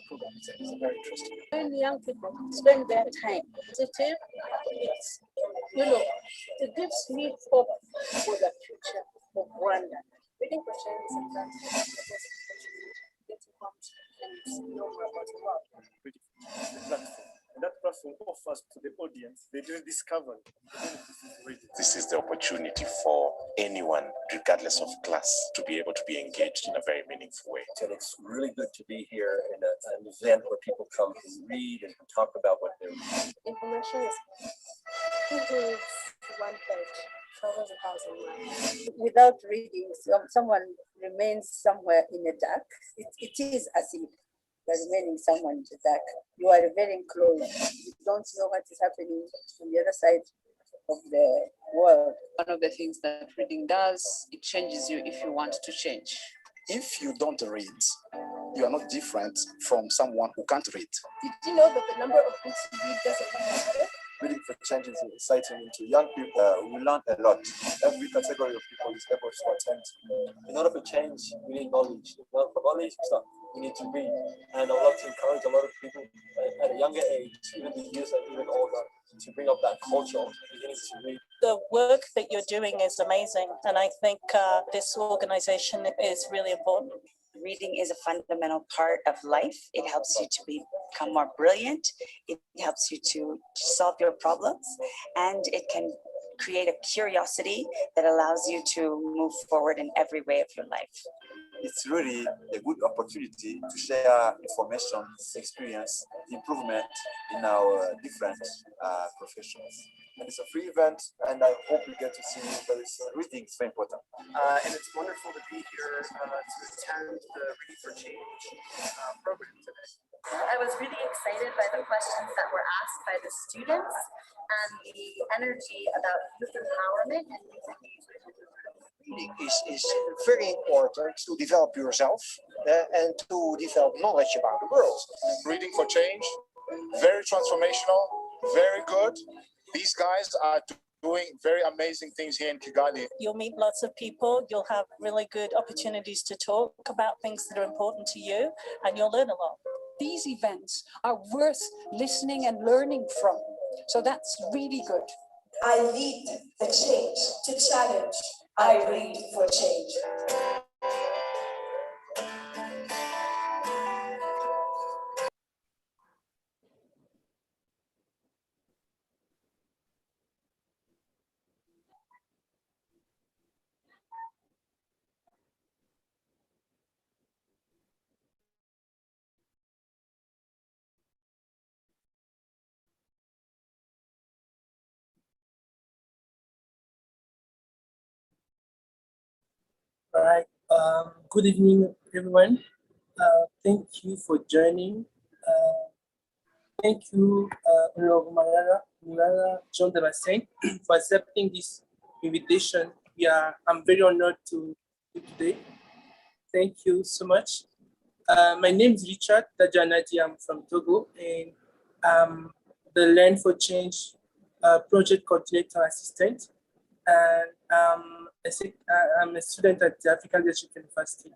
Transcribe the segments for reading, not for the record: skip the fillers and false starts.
Programs. It's very interesting. When young people spend their time positive, it's, it gives me hope for the future of Rwanda. Reading for change is sometimes get informed and know more about the world. The platform. And that platform offers to the audience, they didn't discover it. This is the opportunity for anyone, regardless of class, to be able to be engaged in a very meaningful way. And it's really good to be here in an event where people come and read and talk about what they're reading. Information is one page, travels 1,000 miles. Without reading, someone remains somewhere in the dark. It is as if you're remaining someone in the dark. You are very close. You don't know what is happening on the other side of the world. One of the things that reading does, it changes you if you want to change. If you don't read, you are not different from someone who can't read. Did you know that the number of books you read doesn't matter? Reading for change is exciting into young people. We learn a lot. Every category of people is able to attend. In order for change, we need knowledge. For knowledge stuff, we need to read. And I would love to encourage a lot of people at a younger age, even the youth and even older, to bring up that culture of beginning to read. The work that you're doing is amazing, and I think this organization is really important. Reading is a fundamental part of life. It helps you to become more brilliant. It helps you to solve your problems, and it can create a curiosity that allows you to move forward in every way of your life. It's really a good opportunity to share information, experience, improvement in our different professions. And it's a free event, and I hope we get to see you very soon. Reading is very important. And it's wonderful to be here to attend the Reading for Change program today. I was really excited by the questions that were asked by the students and the energy about youth empowerment and youth engagement. Reading is very important to develop yourself and to develop knowledge about the world. Reading for Change, very transformational, very good. These guys are doing very amazing things here in Kigali. You'll meet lots of people. You'll have really good opportunities to talk about things that are important to you, and you'll learn a lot. These events are worth listening and learning from. So that's really good. I lead the change to challenge. I read for change. right. Good evening, everyone. Thank you for joining. Thank you, Honorable Murara John Damascene, for accepting this invitation. I'm very honored to be today. Thank you so much. My name is Richard Dajanadi. I'm from Togo, and I'm the Learn for Change project coordinator assistant. And I'm a student at the African Leadership University.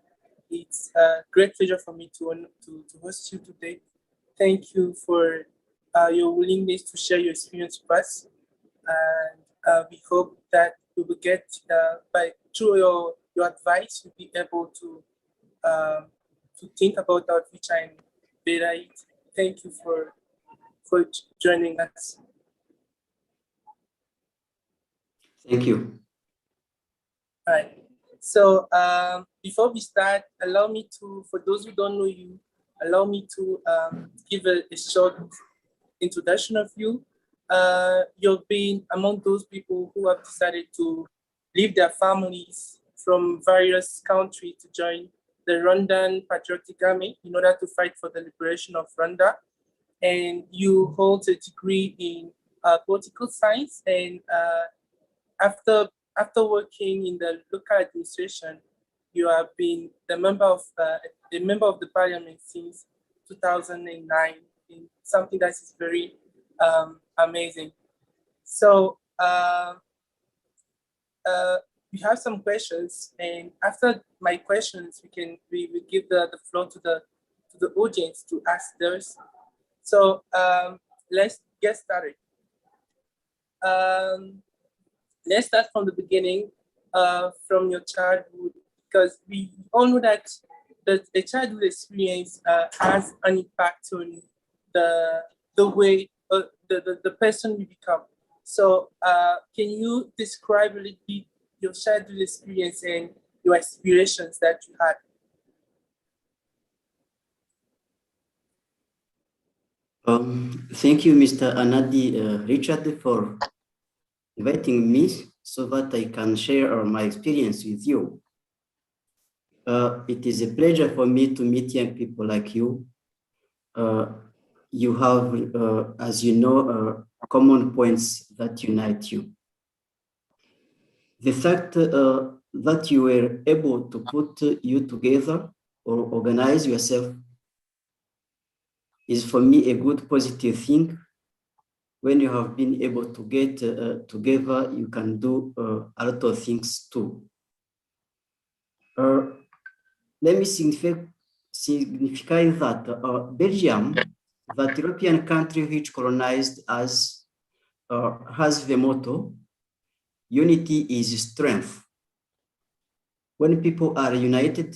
It's a great pleasure for me to host you today. Thank you for your willingness to share your experience with us. And we hope that we will get, through your advice, you'll be able to think about our future and better it. Thank you for joining us. Thank you. All right. So before we start, allow me to, for those who don't know you, allow me to give a short introduction of you. You've been among those people who have decided to leave their families from various countries to join the Rwandan Patriotic Army in order to fight for the liberation of Rwanda. And you hold a degree in political science, and after working in the local administration, you have been the member of the parliament since 2009, in something that is very amazing. So we have some questions, and after my questions, we will give the floor to the audience to ask theirs. So let's get started. Let's start from the beginning, from your childhood, because we all know that the childhood experience has an impact on the way the person you become. So can you describe a little bit your childhood experience and your aspirations that you had? Thank you, Mr. Anadi Richard, for inviting me so that I can share my experience with you. It is a pleasure for me to meet young people like you. You have, as you know, common points that unite you. The fact that you were able to put you together or organize yourself is for me a good positive thing. When you have been able to get together, you can do a lot of things too. Let me signify that Belgium, that European country which colonized us, has the motto, unity is strength. When people are united,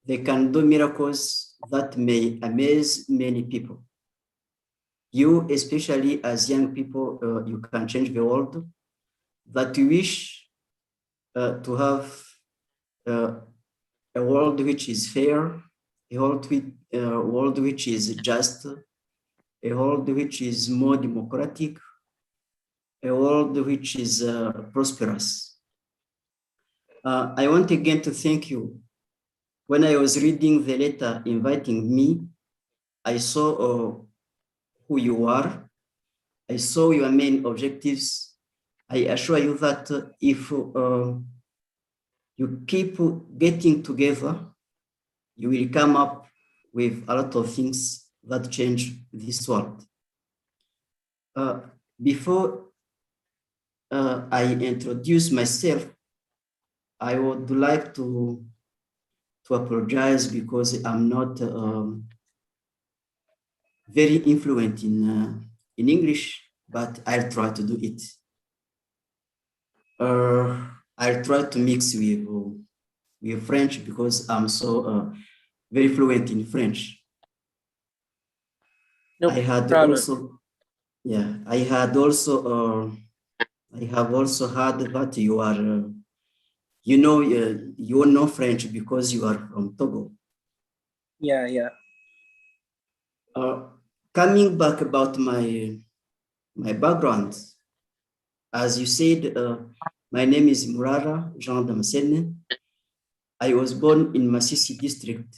they can do miracles that may amaze many people. You, especially as young people, you can change the world. That you wish to have a world which is fair, a world which is just, a world which is more democratic, a world which is prosperous. I want again to thank you. When I was reading the letter inviting me, I saw who you are. I saw your main objectives. I assure you that if you keep getting together, you will come up with a lot of things that change this world. Before I introduce myself, I would like to apologize because I'm not very influent in English, but I'll try to do it. I'll try to mix with French because I'm so very fluent in French. No I had problem. also, yeah, I have also heard that you are, you know French because you are from Togo. Yeah. Coming back about my background, as you said, my name is Murara Jean Damascene. I was born in Masisi district.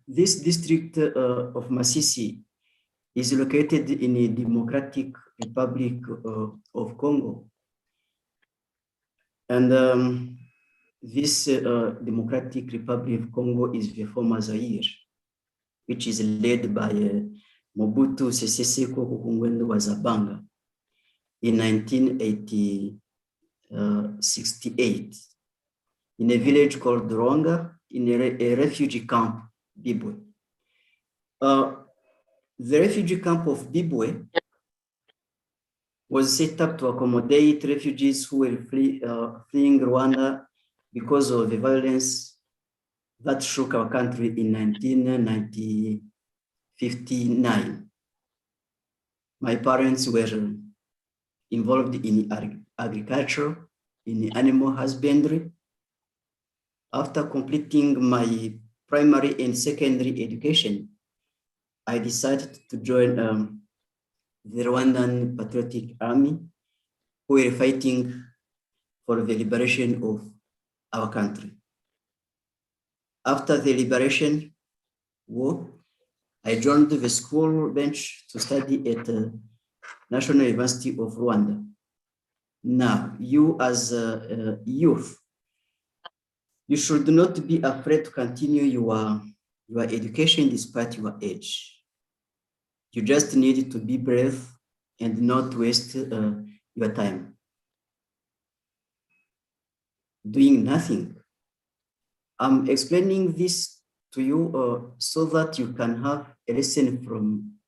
This district of Masisi is located in the Democratic Republic of Congo. And this Democratic Republic of Congo is the former Zaire, which is led by Mobutu Sese Seko Kukungwendo wa Zabanga in 1968 in a village called Ronga in a refugee camp, Bibwe. The refugee camp of Bibwe was set up to accommodate refugees who were fleeing Rwanda because of the violence that shook our country in 1959. My parents were involved in agriculture, in animal husbandry. After completing my primary and secondary education, I decided to join the Rwandan Patriotic Army, who were fighting for the liberation of our country. After the liberation war, I joined the school bench to study at the National University of Rwanda. Now, you as a youth, you should not be afraid to continue your education despite your age. You just need to be brave and not waste your time doing nothing. I'm explaining this to you so that you can have a lesson from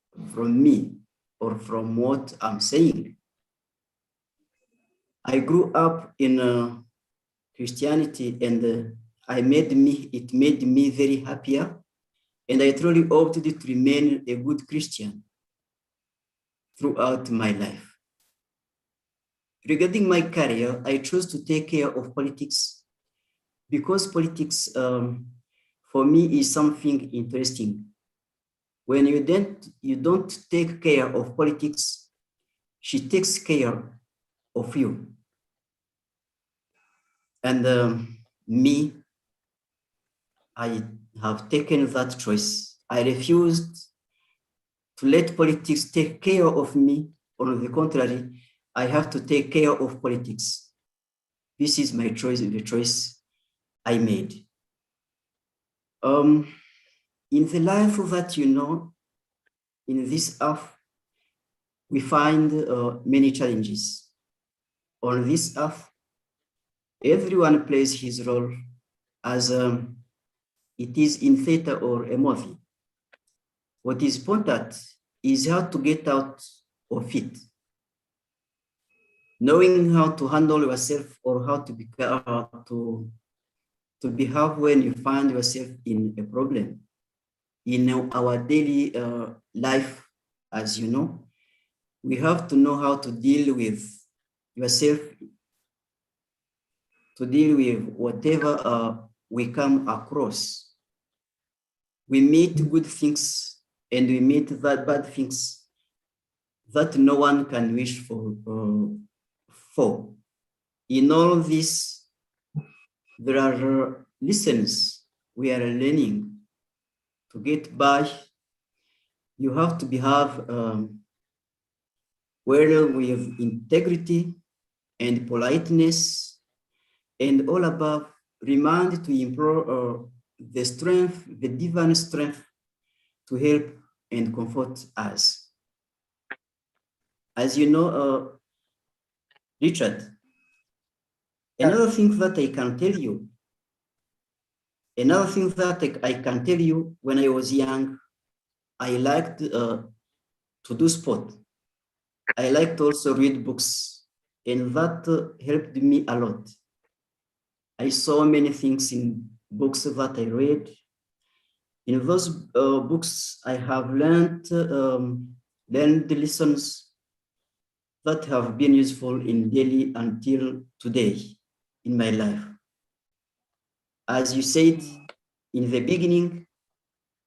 me or from what I'm saying. I grew up in Christianity, and it made me very happier, and I truly opted to remain a good Christian throughout my life. Regarding my career, I chose to take care of politics because politics for me is something interesting. When you don't take care of politics, she takes care of you. And me, I have taken that choice. I refused to let politics take care of me. On the contrary, I have to take care of politics. This is my choice, the choice I made. In the life that you know, in this earth, we find many challenges. On this earth, everyone plays his role as it is in theater or a movie. What is important is how to get out of it. Knowing how to handle yourself or how to behave when you find yourself in a problem. In our daily life, as you know, we have to know how to deal with yourself, to deal with whatever we come across. We meet good things and we meet bad things that no one can wish for. In all this, there are lessons we are learning. To get by, you have to behave well with integrity and politeness, and all above, remind to improve the strength, the divine strength to help and comfort us. As you know, Richard, another thing that I can tell you, when I was young, I liked to do sport. I liked to also read books, and that helped me a lot. I saw many things in books that I read. In those books, I have learned the lessons that have been useful in daily until today in my life. As you said in the beginning,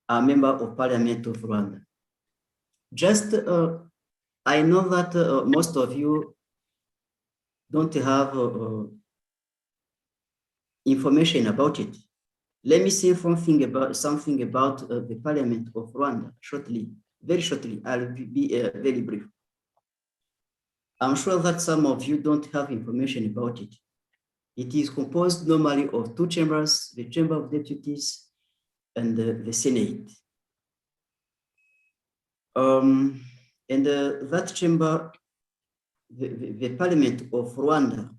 I'm a member of Parliament of Rwanda. Just, I know that most of you don't have information about it. Let me say something about the Parliament of Rwanda shortly, very shortly. I'll be very brief. I'm sure that some of you don't have information about it. It is composed normally of two chambers, the Chamber of Deputies and the Senate. And that chamber, the Parliament of Rwanda,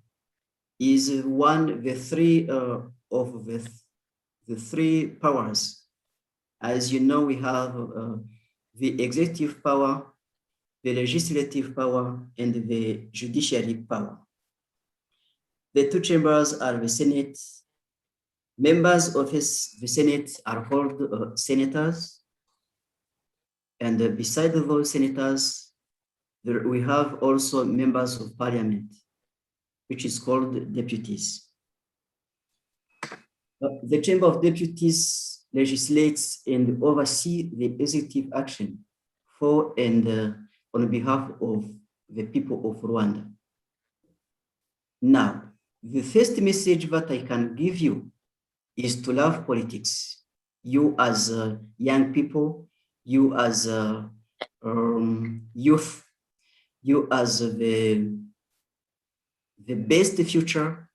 is the three of the three powers. As you know, we have the executive power, the legislative power, and the judiciary power. The two chambers are the Senate. Members of the Senate are called senators. And beside those senators, we have also members of parliament, which is called deputies. The Chamber of Deputies legislates and oversees the executive action for and on behalf of the people of Rwanda. Now, the first message that I can give you is to love politics. You as young people, you as youth, you as the best future,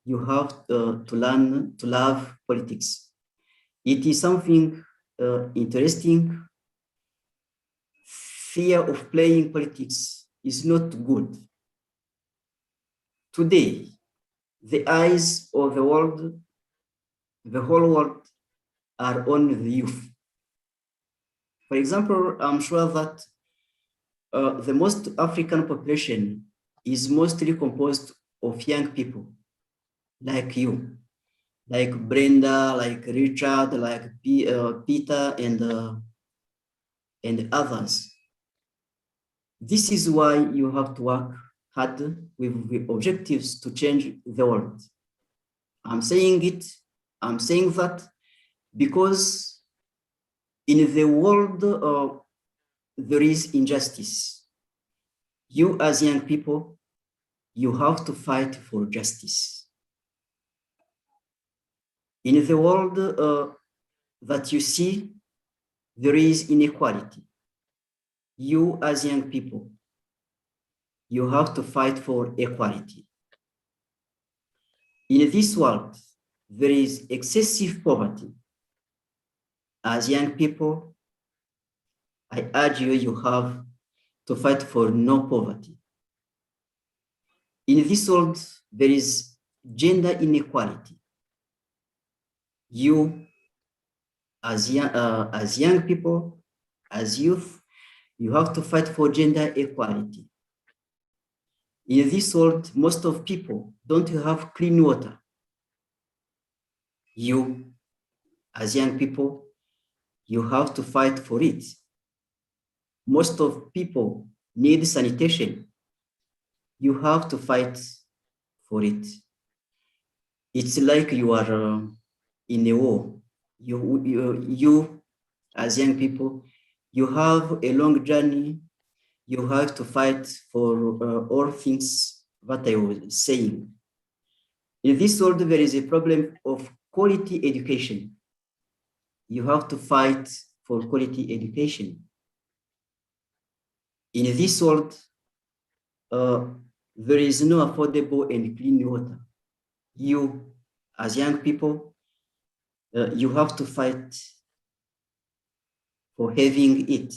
you have to learn to love politics. It is something interesting. Fear of playing politics is not good. Today, the eyes of the world, the whole world, are on the youth. For example, I'm sure that the most African population is mostly composed of young people, like you, like Brenda, like Richard, like Peter, and others. This is why you have to work hard with the objectives to change the world. I'm saying that because in the world there is injustice. You as young people, you have to fight for justice. In the world that you see, there is inequality. You as young people, you have to fight for equality. In this world, there is excessive poverty. As young people, I urge you, you have to fight for no poverty. In this world, there is gender inequality. You, as young people, as youth, you have to fight for gender equality. In this world, most of people don't have clean water. You, as young people, you have to fight for it. Most of people need sanitation. You have to fight for it. It's like you are in a war. You, as young people, you have a long journey. You have to fight for all things that I was saying. In this world, there is a problem of quality education. You have to fight for quality education. In this world, there is no affordable and clean water. You, as young people, you have to fight for having it.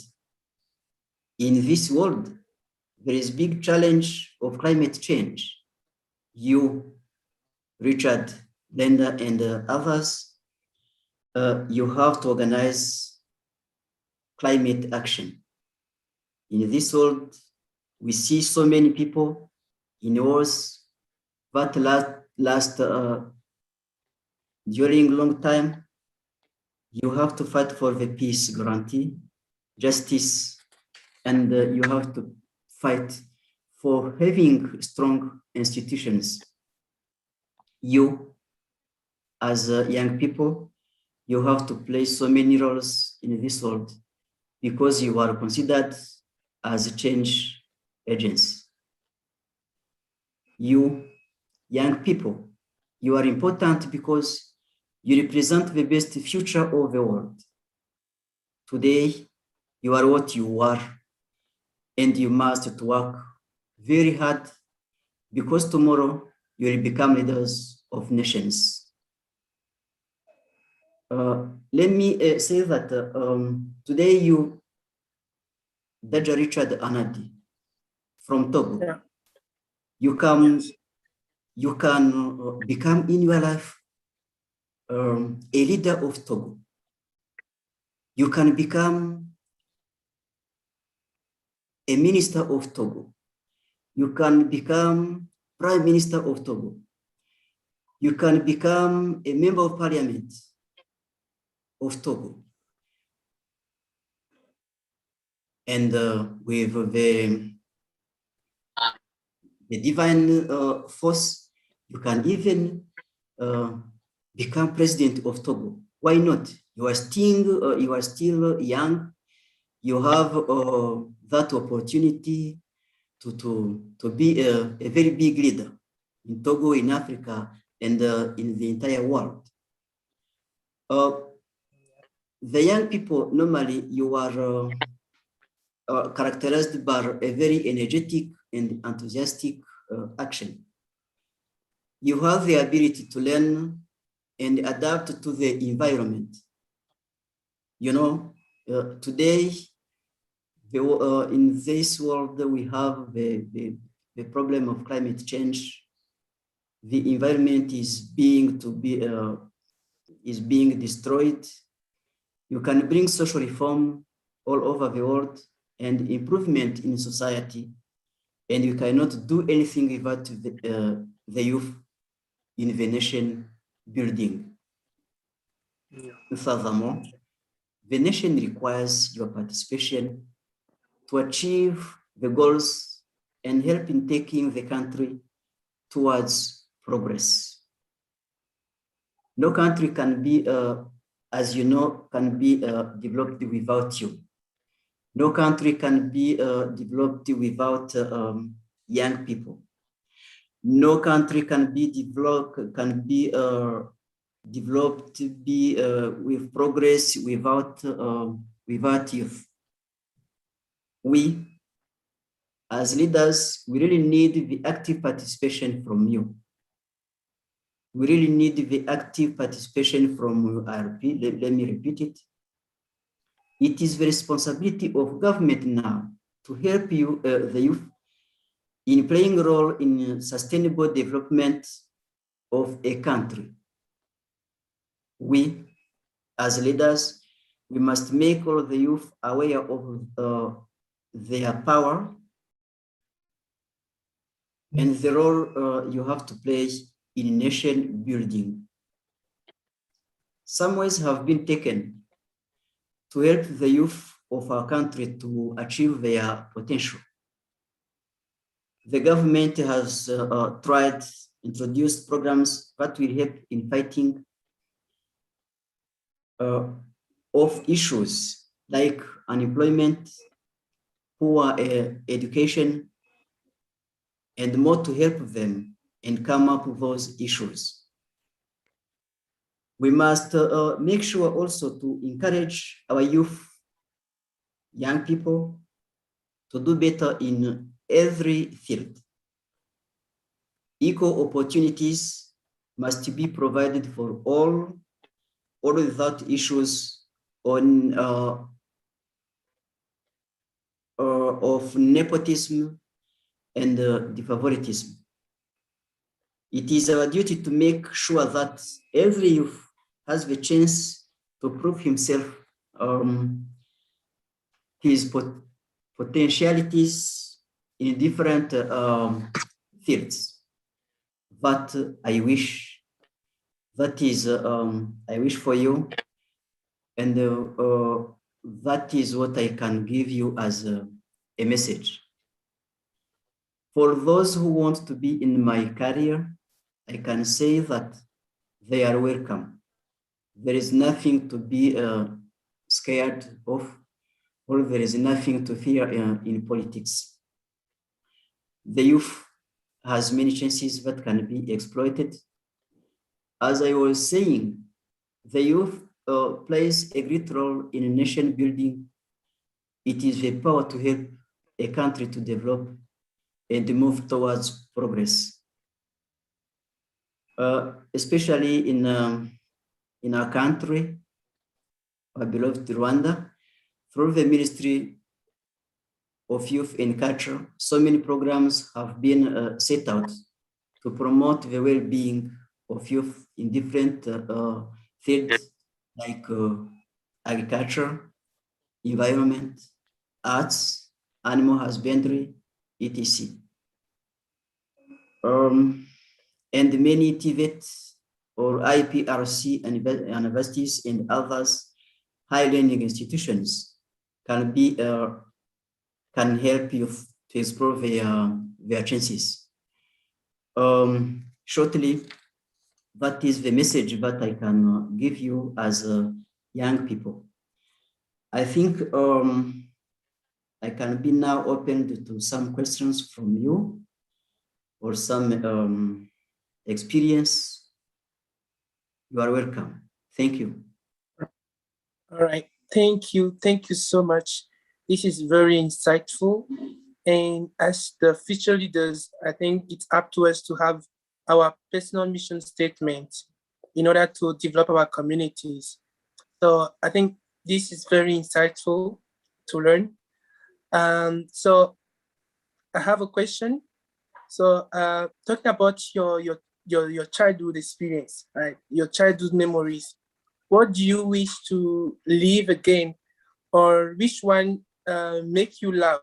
In this world, there is big challenge of climate change. You, Richard, Linda, and others, you have to organize climate action. In this world, we see so many people in wars that last during long time. You have to fight for the peace guarantee, justice, and you have to fight for having strong institutions. You, as young people, you have to play so many roles in this world because you are considered as change agents. You, young people, You are important because you represent the best future of the world. Today, you are what you are, and you must work very hard because tomorrow you will become leaders of nations. Let me say that today Daja Richard Anadi from Togo, Yeah. you can become in your life a leader of Togo. You can become a minister of Togo. You can become prime minister of Togo. You can become a member of parliament of Togo. And with the divine force, you can even become president of Togo. Why not? You are still young. You have that opportunity to be a very big leader in Togo, in Africa, and in the entire world. The young people, normally you are characterized by a very energetic and enthusiastic action. You have the ability to learn and adapt to the environment. You know, today, in this world, we have the problem of climate change. The environment is being destroyed. You can bring social reform all over the world and improvement in society, and you cannot do anything without the youth in the nation building. Yeah. Furthermore, the nation requires your participation to achieve the goals and help in taking the country towards progress. No country can be, as you know, can be developed without you. No country can be developed without young people. No country can be developed with progress without youth. We, as leaders, we really need the active participation from you. We really need the active participation from IRP. Let me repeat it. It is the responsibility of government now to help you, the youth, in playing a role in sustainable development of a country. We, as leaders, we must make all the youth aware of their power and the role you have to play in nation building. Some ways have been taken to help the youth of our country to achieve their potential. The government has introduced programs that will help in fighting of issues like unemployment, poor education, and more to help them and come up with those issues. We must make sure also to encourage our youth, young people, to do better in every field. Equal opportunities must be provided for all without issues on of nepotism and favoritism. It is our duty to make sure that every youth has the chance to prove himself, his potentialities in different fields. But I wish for you, and that is what I can give you as a message. For those who want to be in my career, I can say that they are welcome. There is nothing to be scared of, or there is nothing to fear in politics. The youth has many chances that can be exploited. as I was saying, the youth plays a great role in nation building. It is the power to help a country to develop and move towards progress. Especially in our country, our beloved Rwanda, through the Ministry of Youth and Culture, so many programs have been set out to promote the well-being of youth in different fields like agriculture, environment, arts, animal husbandry, etc. And many TVET or IPRC universities and others high learning institutions can help you to explore their chances. Shortly, that is the message that I can give you as young people. I think I can be now open to some questions from you or some experience. You are welcome. Thank you. All right. Thank you. Thank you so much. This is very insightful. And as the future leaders, I think it's up to us to have our personal mission statement in order to develop our communities. So I think this is very insightful to learn. So I have a question. So talking about your childhood experience, right? Your childhood memories, what do you wish to live again, or which one make you laugh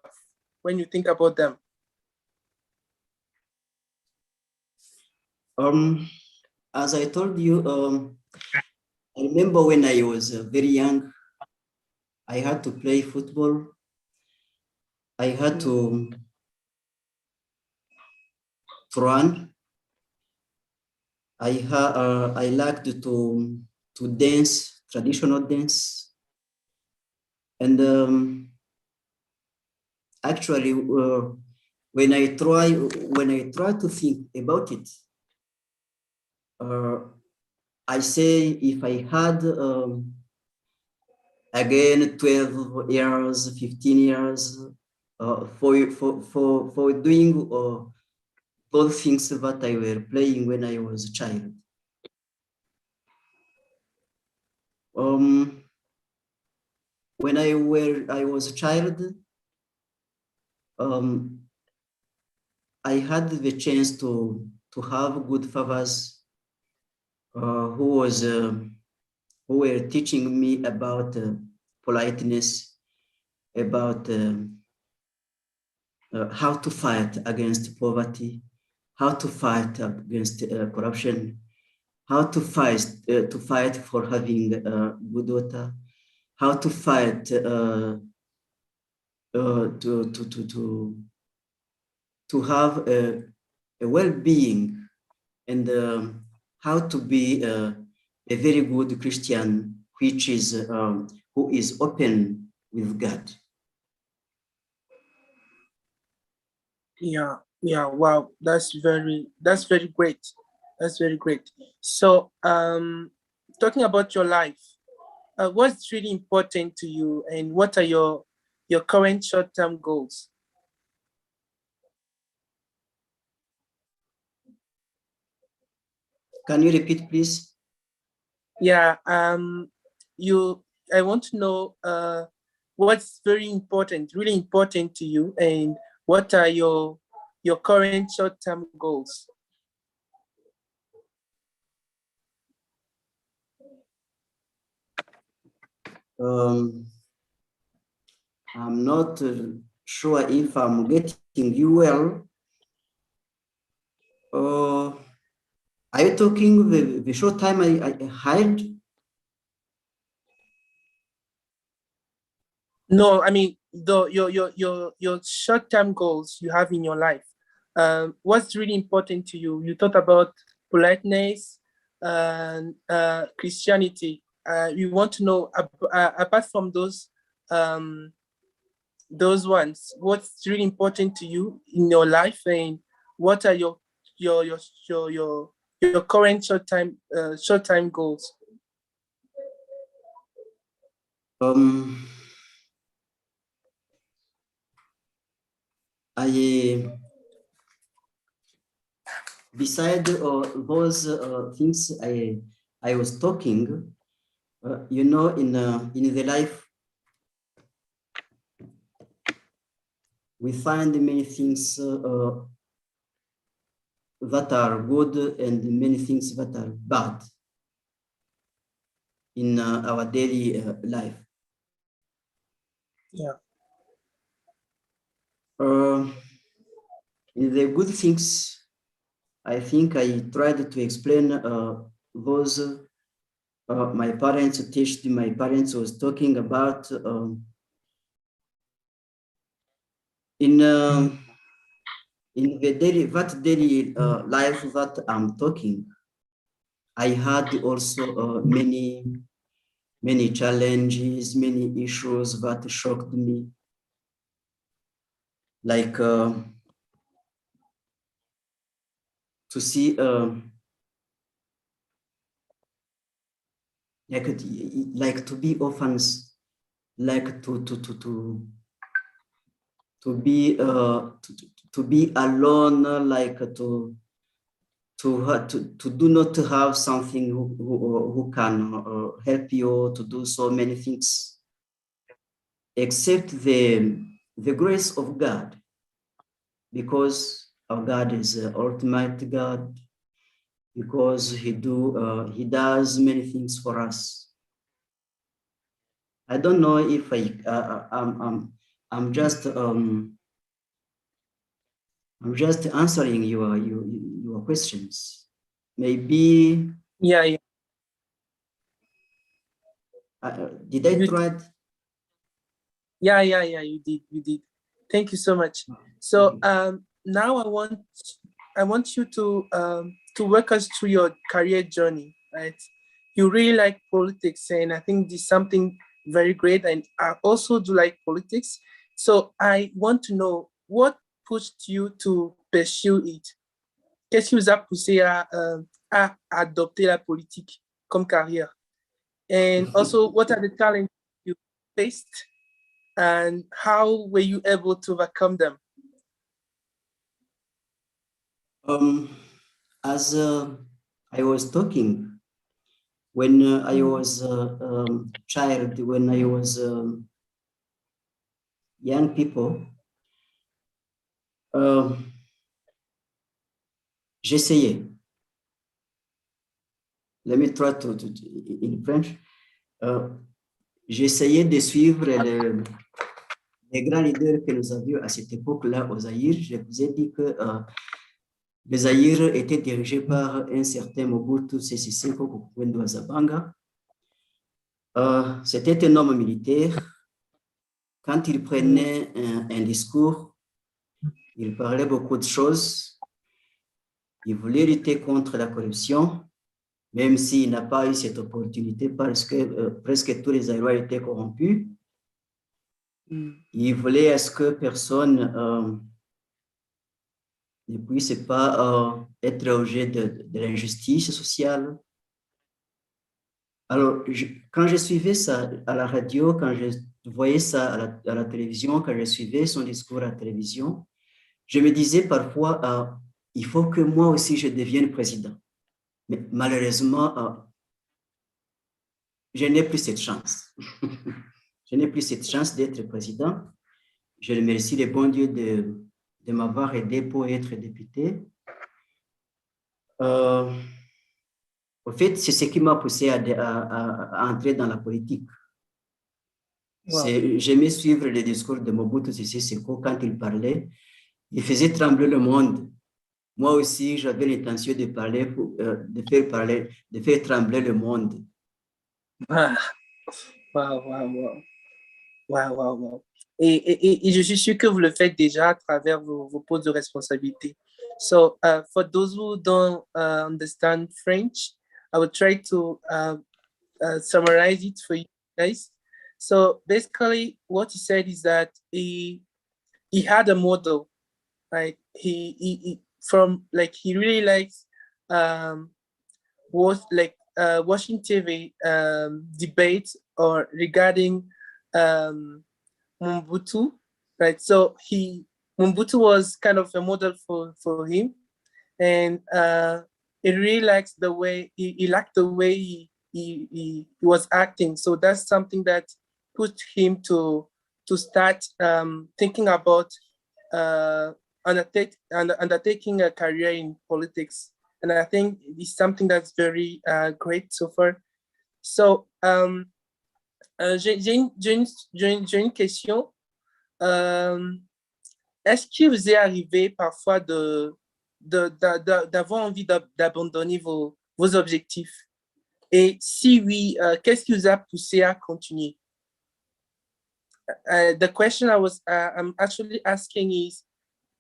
when you think about them? As I told you, I remember when I was very young, I had to play football. I had to run. I liked to dance, traditional dance. And actually, when I try to think about it, I say if I had again 12 years, 15 years for doing those things that I were playing when I was a child. When I was a child, I had the chance to have good fathers who were teaching me about politeness, about how to fight against poverty, how to fight against corruption, how to fight for having a good water, how to fight to have a well-being, and how to be a very good Christian, which is who is open with God. Yeah, wow, that's very great. That's very great. So talking about your life, what's really important to you, and what are your current short-term goals? Can you repeat, please? Yeah, I want to know what's very important, really important to you, and what are your current short-term goals? I'm not sure if I'm getting you well. Are you talking the short time I had? No, I mean your short-term goals you have in your life. What's really important to you? You thought about politeness and Christianity. We want to know apart from those ones, what's really important to you in your life, and what are your your current short-term goals? Beside those things I was talking, you know, in the life, we find many things that are good and many things that are bad in our daily life. Yeah. In the good things, I think I tried to explain those my parents teach. My parents was talking about in the daily life that I'm talking. I had also many challenges, many issues that shocked me, like to see like to be orphans, like to be alone, like to do not have something who can help you to do so many things, except the grace of God, because our God is the ultimate God, because he does many things for us. I don't know if I'm just answering your questions. Maybe. Yeah. Did I try? Yeah, you did. Thank you so much. So now I want you to walk us through your career journey, right? You really like politics, and I think this is something very great, and I also do like politics. So I want to know what pushed you to pursue it. Qu'est-ce qui vous a poussé à adopter la politique comme carrière? And also, what are the challenges you faced, and how were you able to overcome them? As I was talking, when I was a child, when I was young people, j'essayais. Let me try to in French. J'essayais de suivre les grands leaders que nous avions à cette époque-là au Zaïre. Je vous ai dit que le Zaïre était dirigé par un certain Mobutu Sese Seko Kukwendo Zabanga. C'était un homme militaire. Quand il prenait un discours, il parlait beaucoup de choses. Il voulait lutter contre la corruption, même s'il n'a pas eu cette opportunité parce que presque tous les Zaïrois étaient corrompus. Il voulait à ce que personne ne puisse pas être objet de l'injustice sociale. Alors, quand je suivais ça à la radio, quand je voyais ça à la télévision, quand je suivais son discours à la télévision, je me disais parfois, il faut que moi aussi je devienne président. Mais malheureusement, je n'ai plus cette chance. Je n'ai plus cette chance d'être président. Je remercie le bon Dieu de m'avoir aidé pour être député. Au fait, c'est ce qui m'a poussé à entrer dans la politique. Wow. J'aimais suivre les discours de Mobutu Sese Seko quand il parlait. Il faisait trembler le monde. Moi aussi, j'avais l'intention de parler, de faire trembler le monde. Wow. Et je suis sûr que vous le faites déjà à travers vos postes de responsabilité. So, for those who don't understand French, I will try to summarize it for you guys. So basically, what he said is that he had a model, right? He really likes was like watching TV debate or regarding Mobutu, right? So Mobutu was kind of a model for him, and he really likes the way he liked the way he was acting. So that's something that pushed him to start thinking about undertaking a career in politics. And I think it's something that's very great so far. So j'ai une question. Est-ce qu'il vous est arrivé parfois d'avoir envie d'abandonner vos objectifs? Et si oui, qu'est-ce qui vous a poussé à continuer? The question I'm actually asking is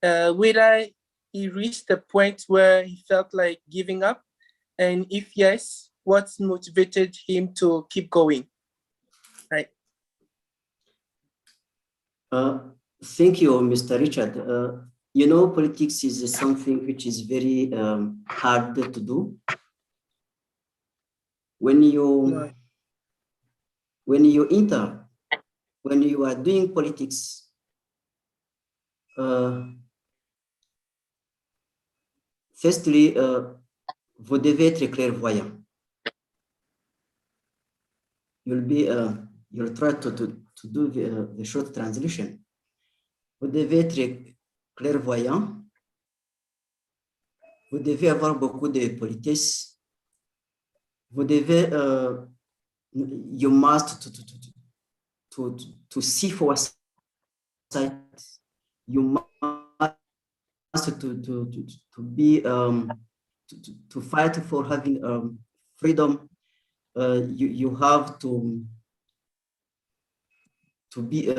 whether he reached a point where he felt like giving up, and if yes, what motivated him to keep going? Right. Thank you, Mr. Richard. You know, politics is something which is very hard to do. When you are doing politics, firstly, vous devez être clairvoyant. You'll try to do the short translation. Vous devez être clairvoyant. Vous devez avoir beaucoup de politesse. Vous devez, you must to see foresight. You must to be to fight for having freedom. You have to be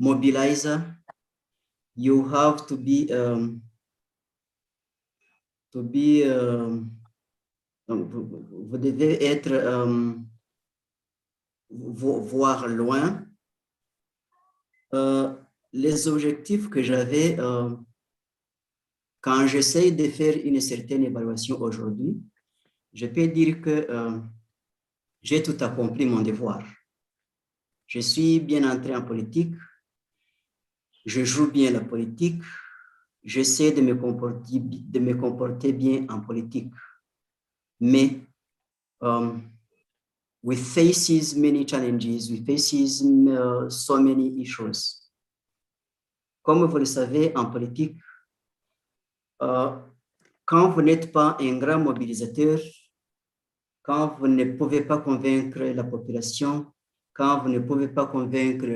mobilizer. You have to be vous devez être voir loin. Les objectifs que j'avais quand j'essaie de faire une certaine évaluation aujourd'hui, je peux dire que j'ai tout accompli mon devoir. Je suis bien entré en politique, je joue bien la politique, j'essaie de me comporter bien en politique. Mais we faces many challenges, we faces so many issues. Comme vous le savez, en politique, quand vous n'êtes pas un grand mobilisateur, quand vous ne pouvez pas convaincre la population, quand vous ne pouvez pas convaincre,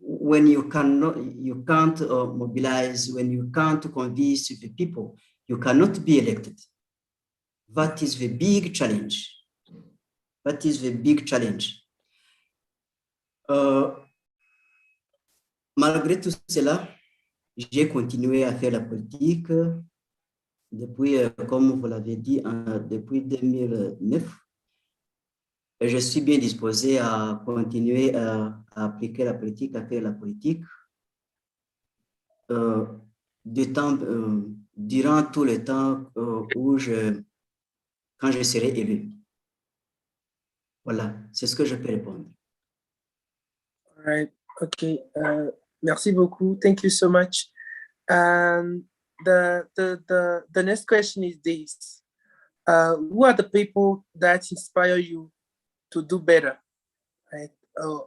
when you can't mobilize, when you can't convince the people, you cannot be elected. That is the big challenge. That is the big challenge. Malgré tout cela, j'ai continué à faire la politique depuis, comme vous l'avez dit, depuis 2009. Et je suis bien disposé à continuer à appliquer la politique, à faire la politique durant tout le temps quand je serai élu. Voilà, c'est ce que je peux répondre. All right, okay. Merci beaucoup. Thank you so much. The next question is this. Who are the people that inspire you to do better? Right?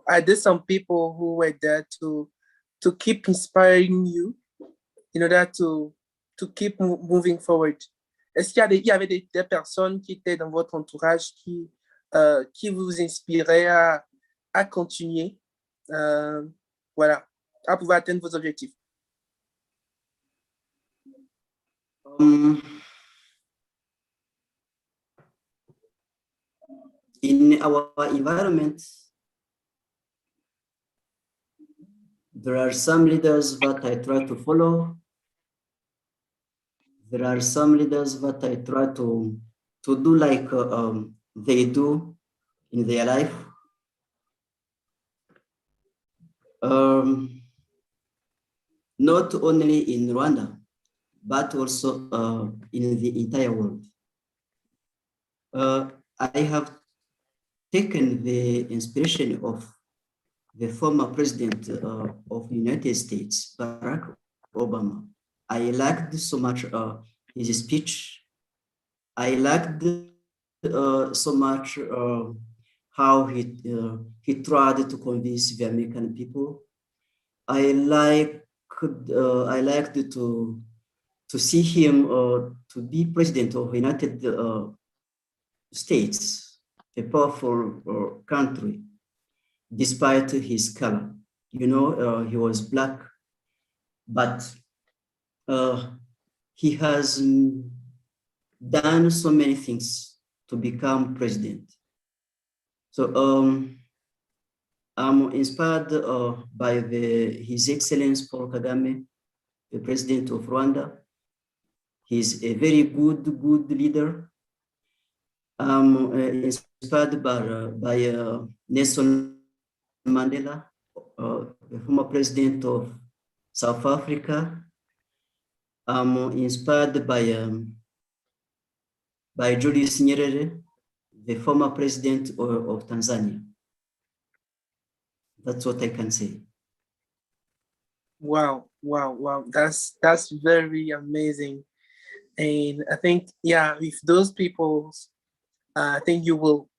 Are there some people who were there to keep inspiring you in order to keep moving forward? Est-ce qu'il y avait des personnes qui étaient dans votre entourage qui vous inspiraient à continuer, voilà, à pouvoir atteindre vos objectifs? In our environment, there are some leaders that I try to follow. There are some leaders that I try to do like they do in their life. Not only in Rwanda, but also in the entire world. I have taken the inspiration of the former president of the United States, Barack Obama. I liked so much his speech. I liked so much how he tried to convince the American people. I liked to see him to be president of the United States, a powerful country, despite his color. You know, he was black, but he has done so many things to become president. So I'm inspired by His Excellency Paul Kagame, the president of Rwanda. He's a very good leader. I'm inspired by Nelson Mandela, the former president of South Africa. I'm inspired by Julius Nyerere, the former president of Tanzania. That's what I can say. Wow. That's very amazing. And I think, yeah, with those people, I think you will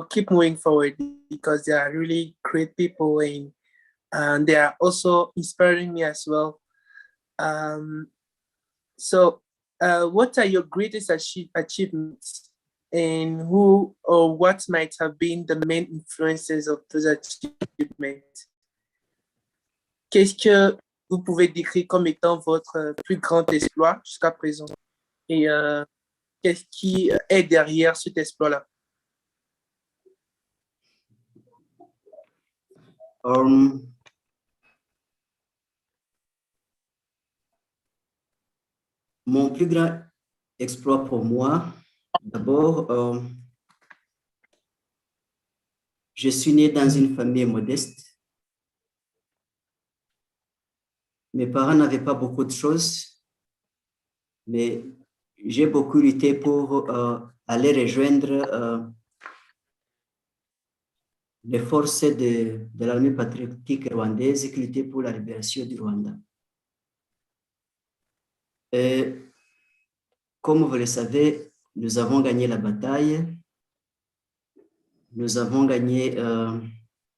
keep moving forward because they are really great people, and they are also inspiring me as well. So what are your greatest achievements, and who or what might have been the main influences of those achievements? Qu'est-ce que vous pouvez décrire comme étant votre plus grand exploit jusqu'à présent? Et qu'est-ce qui est derrière cet exploit-là? Mon plus grand exploit pour moi, d'abord, je suis né dans une famille modeste. Mes parents n'avaient pas beaucoup de choses, mais j'ai beaucoup lutté pour aller rejoindre les forces de l'armée patriotique rwandaise qui luttaient pour la libération du Rwanda. Et comme vous le savez, nous avons gagné la bataille, nous avons gagné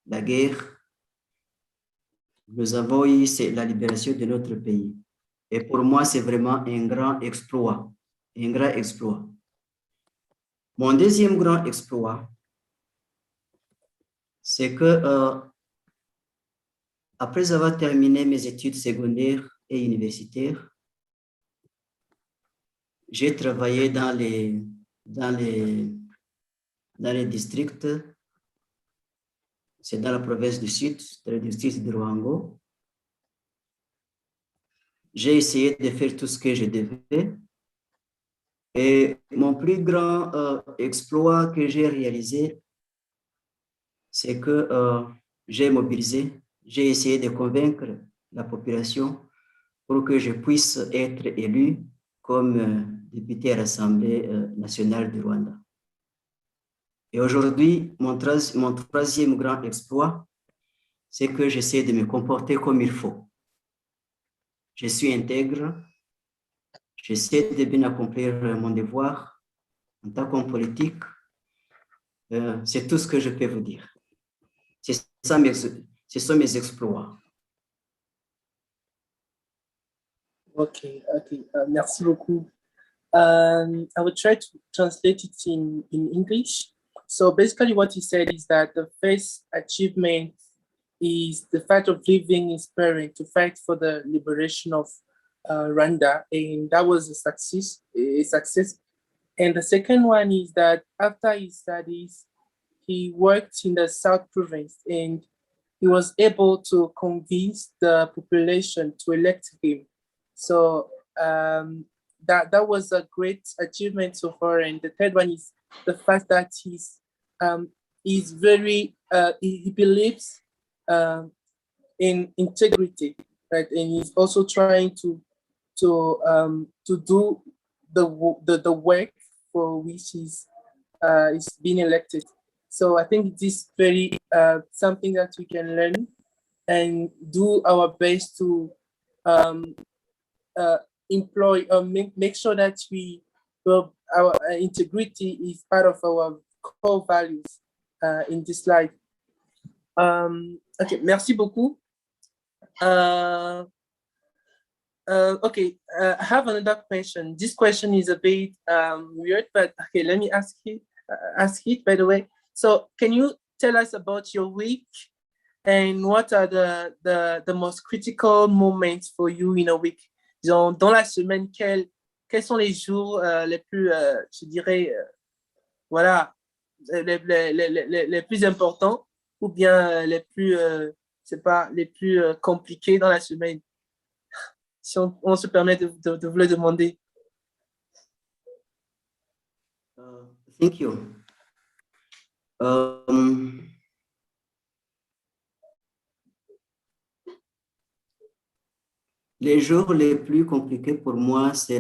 la guerre, nous avons eu la libération de notre pays. Et pour moi, c'est vraiment un grand exploit, un grand exploit. Mon deuxième grand exploit, c'est que après avoir terminé mes études secondaires et universitaires, j'ai travaillé dans les districts. C'est dans la province du Sud, dans le district de Ruango. J'ai essayé de faire tout ce que je devais. Et mon plus grand exploit que j'ai réalisé, c'est que j'ai mobilisé, j'ai essayé de convaincre la population pour que je puisse être élu comme député à l'Assemblée nationale du Rwanda. Et aujourd'hui, mon troisième grand exploit, c'est que j'essaie de me comporter comme il faut. Je suis intègre, j'essaie de bien accomplir mon devoir en tant qu'homme politique. C'est tout ce que je peux vous dire. Ce sont mes exploits. Ok. Merci beaucoup. I will try to translate it in English. So basically what he said is that the first achievement is the fact of living in spirit to fight for the liberation of Rwanda, and that was a success. And the second one is that after his studies, he worked in the South Province and he was able to convince the population to elect him. So that was a great achievement so far. And the third one is the fact that he's very he believes in integrity, right? And he's also trying to to do the work for which is being elected. So I think it is very something that we can learn and do our best to employ or make sure that our integrity is part of our core values in this life. Okay, merci beaucoup. Okay, I have another question. This question is a bit weird, but okay, let me ask it by the way. So can you tell us about your week and what are the most critical moments for you in a week? Dans la semaine, quels sont les jours les plus, je dirais, voilà, les plus importants ou bien les plus, c'est pas, les plus compliqués dans la semaine? Si on se permet de vous le demander. Thank you. Les jours les plus compliqués pour moi, c'est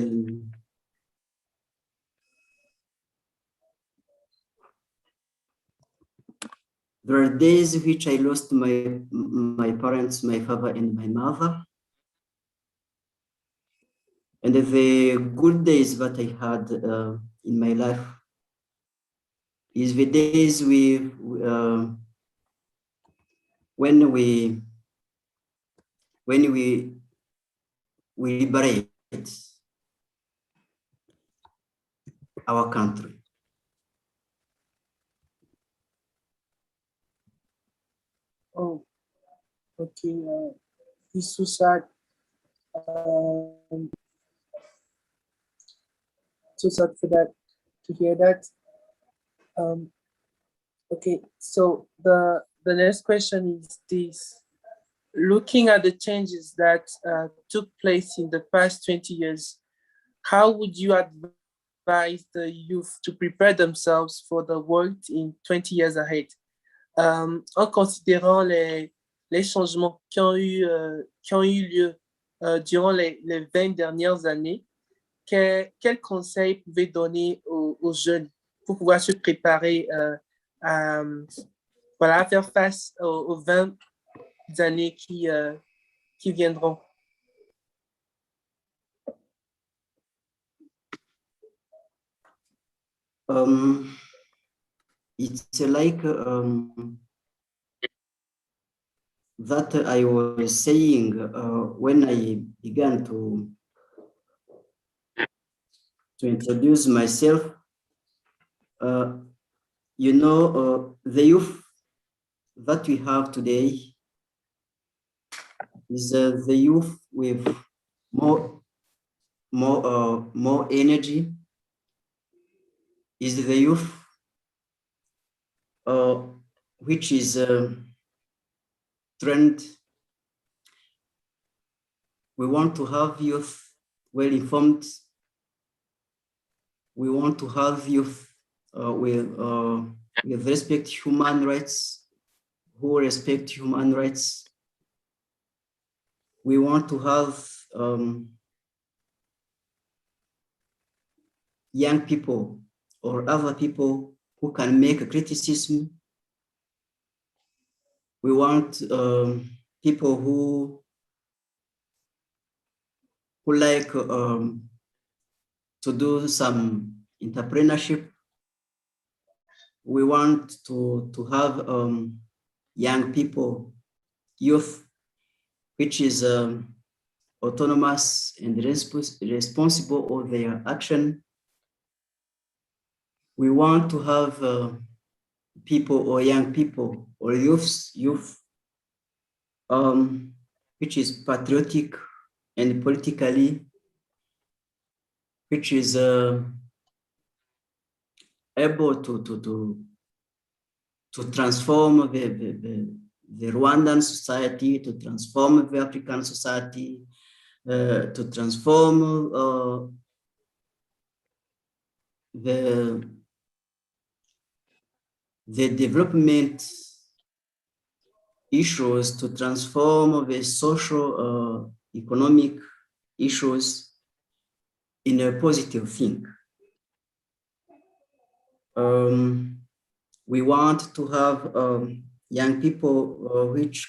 there are days which I lost my parents, my father and my mother. And the good days that I had in my life is the days when we liberate our country. Oh, okay. It's so sad. So sad for that, to hear that. Okay, so the next question is this. Looking at the changes that took place in the past 20 years, how would you advise the youth to prepare themselves for the world in 20 years ahead? En considérant les changements qui ont eu lieu durant les 20 dernières années, quel conseil pouvez donner aux jeunes pour pouvoir se préparer à faire face aux 20 années qui viendront? It's like that I was saying when I began to introduce myself. You know, the youth that we have today is the youth with more energy, is the youth which is trend. We want to have youth well informed. We want to have youth with respect human rights, who respect human rights. We want to have young people or other people who can make a criticism. We want people who like to do some entrepreneurship. We want to have young people, youth, which is autonomous and responsible of their action. We want to have people or young people or youth, which is patriotic and politically, which is able to transform the Rwandan society, to transform the African society, to transform the development issues, to transform the social economic issues. in a positive thing. We want to have young people which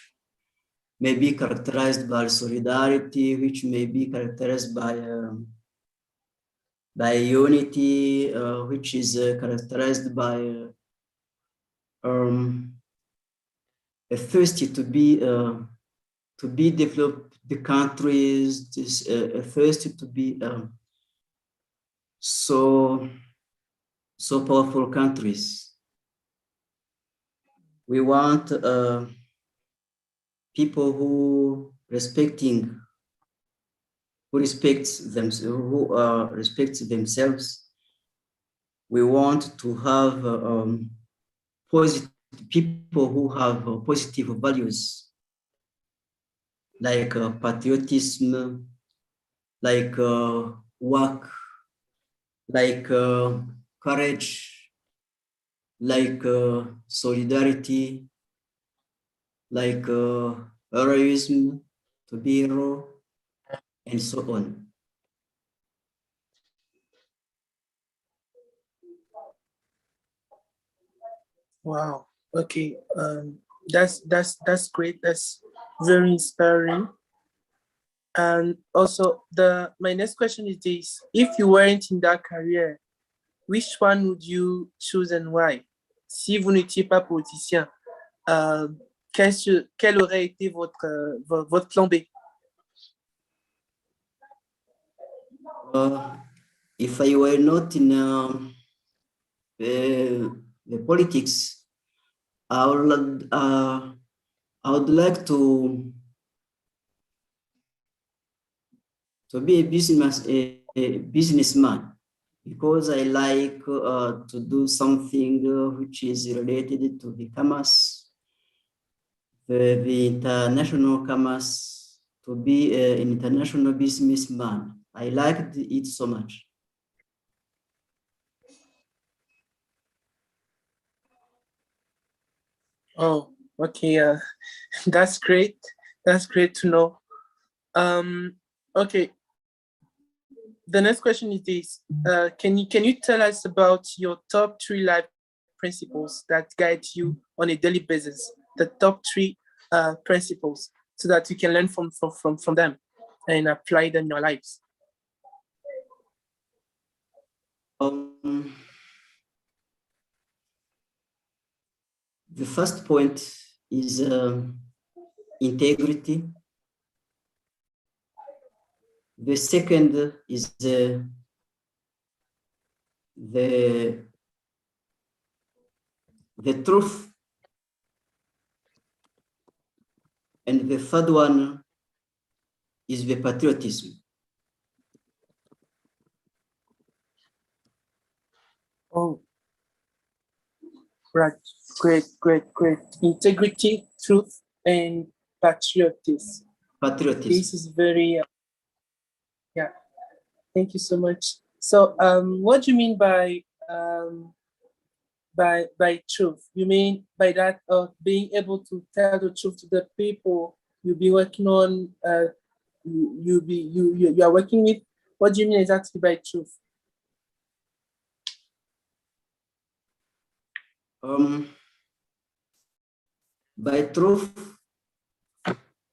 may be characterized by solidarity, which may be characterized by unity, which is characterized by a thirsty to be developed the countries, this a thirsty to be so powerful countries. We want people who respect themselves. We want to have positive people who have positive values, like patriotism, like work, like courage, like solidarity, like heroism, to be hero, and so on. Wow. Okay. That's great. That's very inspiring. And also, my next question is this: if you weren't in that career, which one would you choose and why? Si vous n'étiez pas politicien, quel aurait été votre plan B? If I were not in the politics, I would like to be a businessman, because I like to do something which is related to the commerce, the international commerce, to be an international businessman. I liked it so much. Oh, okay. That's great. That's great to know. Okay. The next question is this: can you tell us about your top 3 life principles that guide you on a daily basis? The top 3 principles, so that you can learn from them and apply them in your lives. The first point is integrity. The second is the truth. And the third one is the patriotism. Oh, right. Great. Integrity, truth, and patriotism. This is very, yeah. Thank you so much. So, what do you mean by truth? You mean by that being able to tell the truth to the people you'll be working on, you are working with? What do you mean exactly by truth? By truth,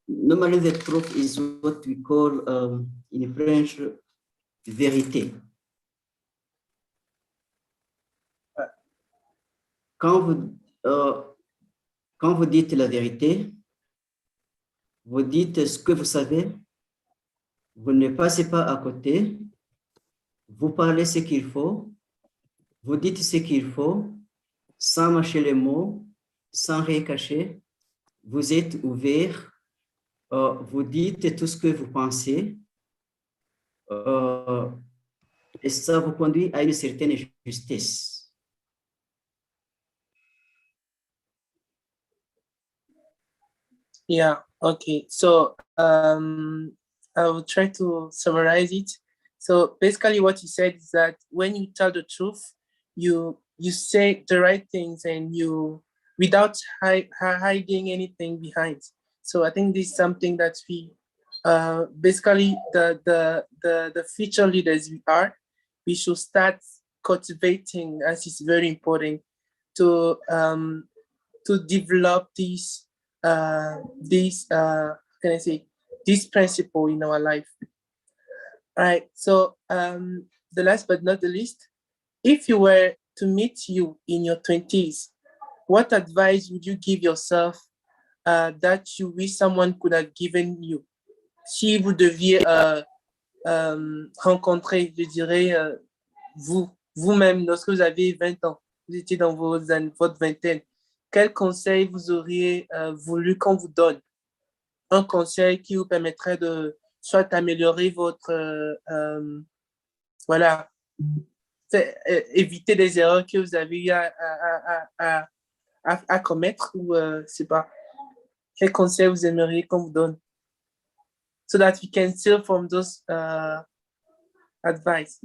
normally the truth is what we call in French vérité. Quand vous dites la vérité, vous dites ce que vous savez, vous ne passez pas à côté, vous parlez ce qu'il faut, vous dites ce qu'il faut, sans mâcher les mots, sans rien cacher, vous êtes ouvert, vous dites tout ce que vous pensez, et ça vous conduit à une certaine justesse. Yeah, okay. So I will try to summarize it. So basically what you said is that when you tell the truth, you say the right things and you, without hiding anything behind. So I think this is something that we basically the future leaders we should start cultivating, as it's very important to develop this can I say, this principle in our life. All right. So the last but not the least, if you were to meet you in your 20s, what advice would you give yourself that you wish someone could have given you? Si vous deviez rencontrer, je dirais, vous-même, lorsque vous avez 20 ans, vous étiez dans votre vingtaine, quel conseil vous auriez voulu qu'on vous donne? Un conseil qui vous permettrait de soit améliorer votre, voilà, éviter les erreurs que vous avez eu à commettre, ou c'est pas, quel conseil vous aimeriez qu'on vous donne? So that we can steal from those advice.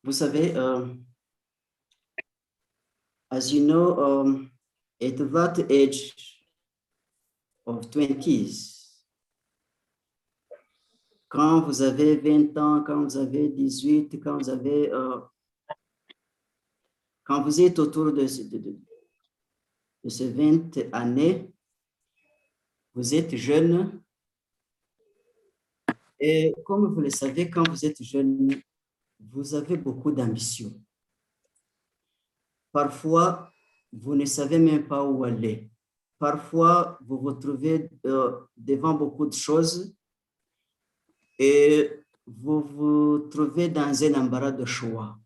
Vous savez, as you know, at that age of 20s, quand vous avez 20 ans, quand vous avez 18, quand vous avez, quand vous êtes autour de ces 20 années, vous êtes jeune. Et comme vous le savez, quand vous êtes jeune, vous avez beaucoup d'ambition. Parfois, vous ne savez même pas où aller. Parfois, vous vous trouvez devant beaucoup de choses et vous vous trouvez dans un embarras de choix.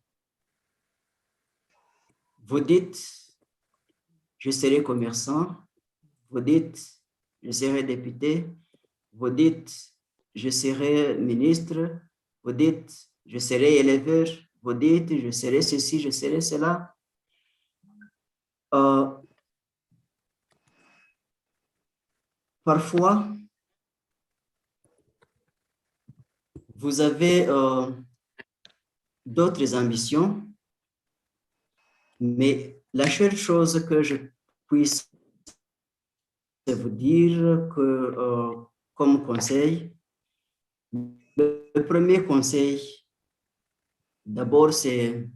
Vous dites, je serai commerçant. Vous dites, je serai député. Vous dites, je serai ministre. Vous dites, je serai éleveur. Vous dites, je serai ceci, je serai cela. Parfois, vous avez d'autres ambitions, mais la seule chose que je puisse vous dire que, comme conseil, le premier conseil, d'abord, c'est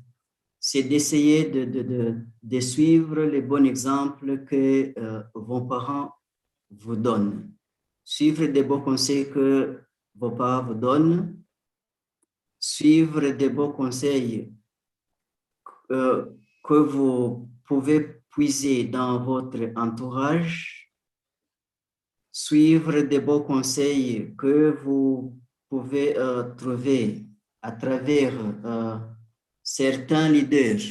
d'essayer de suivre les bons exemples que vos parents vous donnent. Suivre des bons conseils que vos parents vous donnent. Suivre des bons conseils que vous pouvez puiser dans votre entourage. Suivre des bons conseils que vous pouvez trouver à travers certains leaders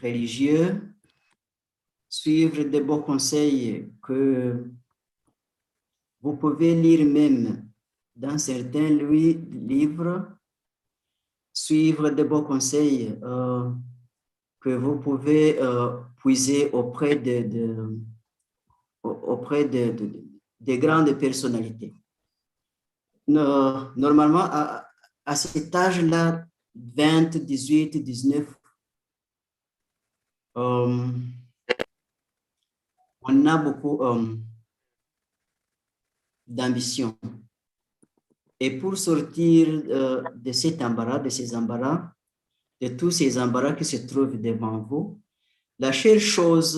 religieux. Suivre des bons conseils que vous pouvez lire même dans certains livres. Suivre des bons conseils que vous pouvez puiser auprès des grandes personnalités. Normalement, à cet âge-là, 20, 18, 19, on a beaucoup d'ambition. Et pour sortir de cet embarras, de ces embarras, de tous ces embarras qui se trouvent devant vous, la seule chose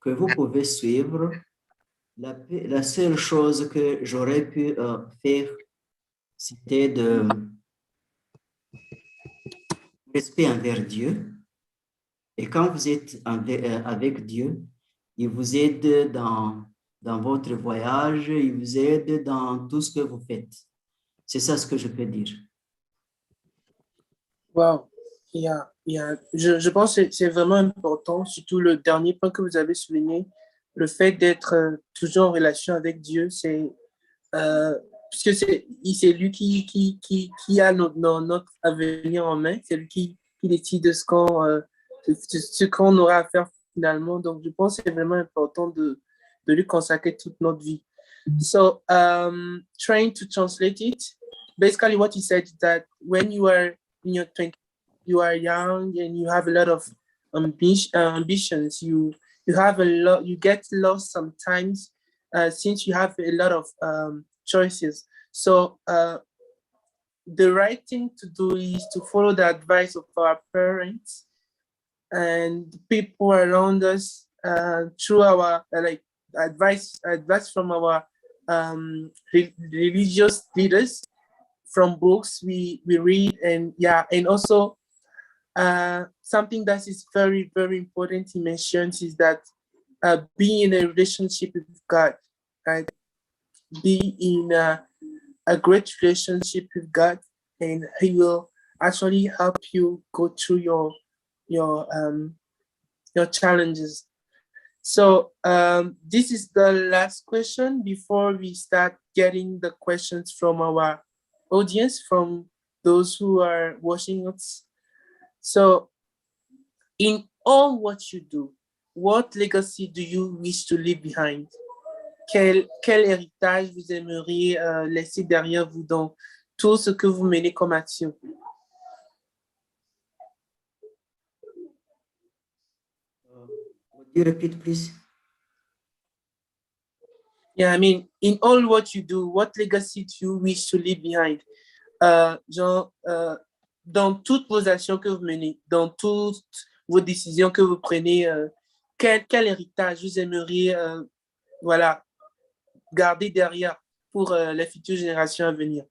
que vous pouvez suivre, la seule chose que j'aurais pu faire, c'était de respect envers Dieu. Et quand vous êtes avec Dieu, il vous aide dans votre voyage, il vous aide dans tout ce que vous faites. C'est ça ce que je peux dire. Wow. Je pense que c'est vraiment important, surtout le dernier point que vous avez souligné, le fait d'être toujours en relation avec Dieu, c'est puisque c'est lui qui a notre avenir en main, c'est lui qui décide de ce qu'on aura à faire finalement. Donc, je pense que c'est vraiment important de lui consacrer toute notre vie. So, trying to translate it, basically what you said is that when you are in your 20s, you are young and you have a lot of ambitions. You you have a lot, you get lost sometimes since you have a lot of choices. So the right thing to do is to follow the advice of our parents and people around us through our like advice from our religious leaders, from books we read, and yeah, and also something that is very, very important he mentions is that being in a relationship with God, right? Be in a great relationship with God, and He will actually help you go through your challenges. So this is the last question before we start getting the questions from our audience, from those who are watching us. So in all what you do, what legacy do you wish to leave behind? Quel héritage vous aimeriez laisser derrière vous dans tout ce que vous menez comme action? Would you repeat, please? Yeah, I mean, in all what you do, what legacy do you wish to leave behind? Dans toutes vos actions que vous menez, dans toutes vos décisions que vous prenez, quel héritage vous aimeriez voilà, garder derrière pour les futures générations à venir?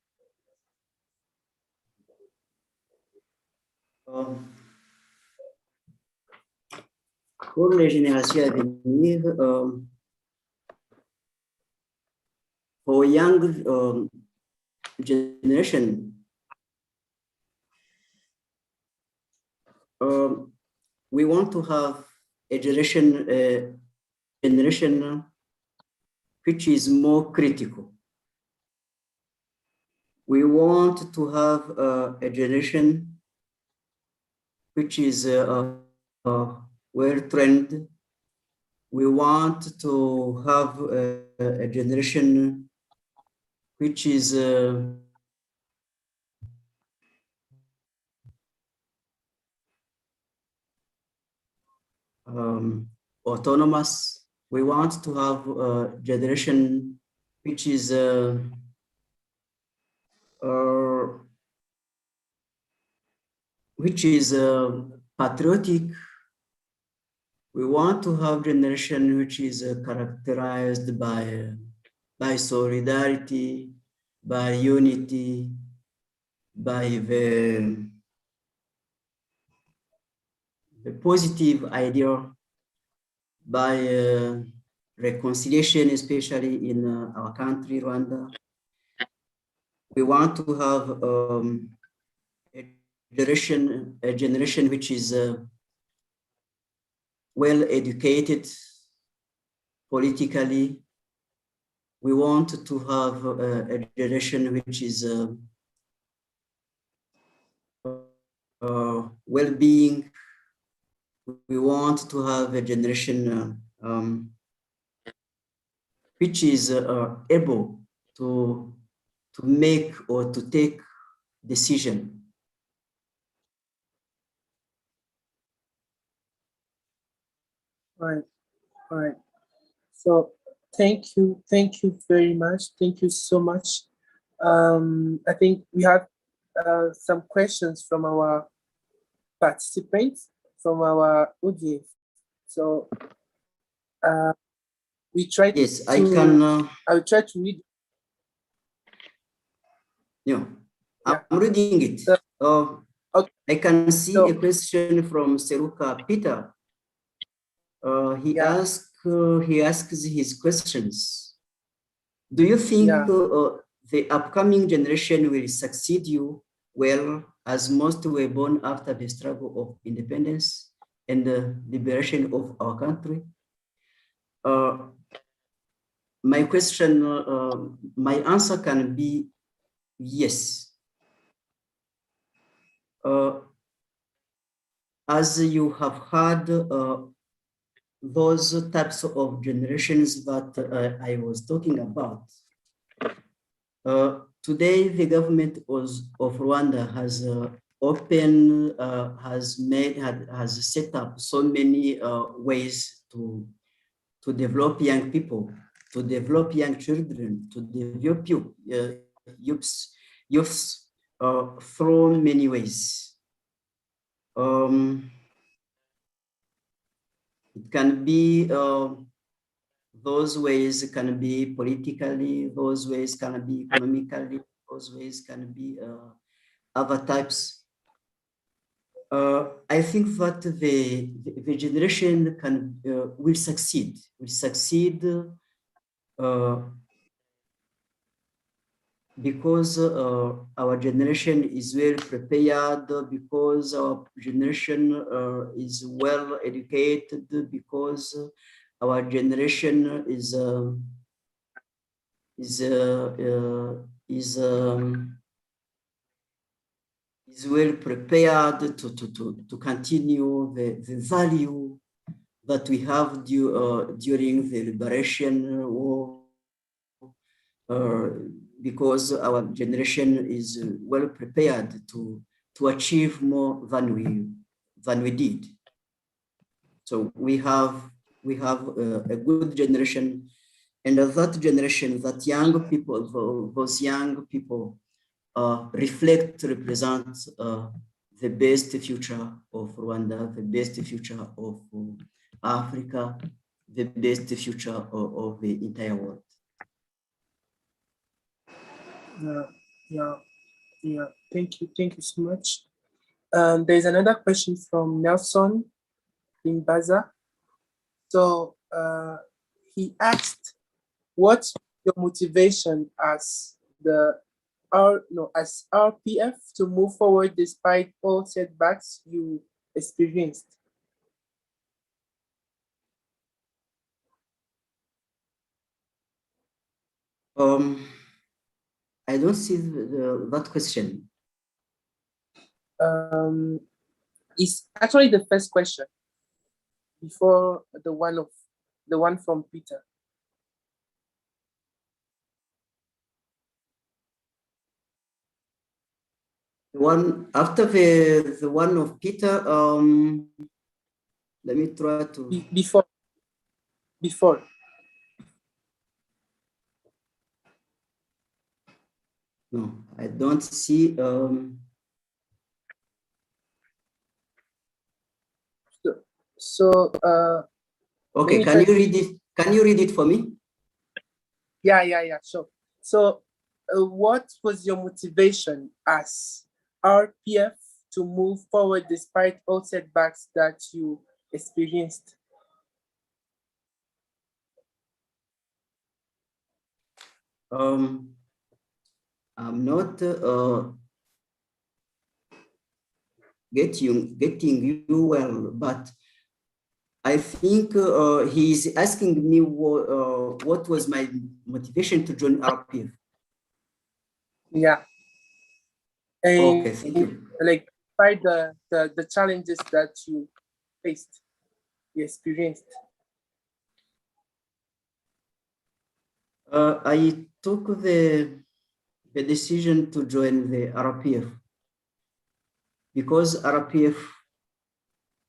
Pour les générations à venir, for young generation, we want to have a generation which is more critical. We want to have a generation which is well trained. We want to have a generation which is autonomous. We want to have a generation which is patriotic. We want to have generation which is characterized by solidarity, by unity, by the positive idea, by reconciliation, especially in our country, Rwanda. We want to have a generation which is well educated politically. We want to have a generation which is well-being. We want to have a generation which is able to make or to take decision. Right. So thank you very much. Thank you so much. I think we have some questions from our participants, from our audience. So we try to. Yes, I can. I will try to read. Yeah, I'm reading it. Okay. I can see a question from Seruka Peter. He asks his questions. Do you think the upcoming generation will succeed you well, as most were born after the struggle of independence and the liberation of our country? My question, my answer can be yes. As you have had those types of generations that I was talking about. Today, the government of Rwanda has has set up so many ways to develop young people, to develop young children, to develop youths through many ways. It can be those ways can be politically, those ways can be economically, those ways can be other types. I think that the generation will succeed because our generation is well prepared, because our generation is well educated, because our generation is well prepared to continue the value that we have during the liberation war, because our generation is well prepared to achieve more than we did. So we have a good generation, and that generation, that young people, those young people represent the best future of Rwanda, the best future of Africa, the best future of the entire world. Yeah. Thank you so much. There's another question from Nelson in Baza. So he asked, what's your motivation as as RPF to move forward despite all setbacks you experienced? I don't see that question. It's actually the first question before the one from Peter. The one after the one of Peter. Let me try to before. No, I don't see. Okay, can you read it? Can you read it for me? Yeah, sure. So what was your motivation as RPF to move forward despite all setbacks that you experienced? I'm not getting you well, but I think he's asking me what was my motivation to join RPF. Yeah. And okay, thank you. Like, despite the challenges that you faced, you experienced. I took the decision to join the RPF because RPF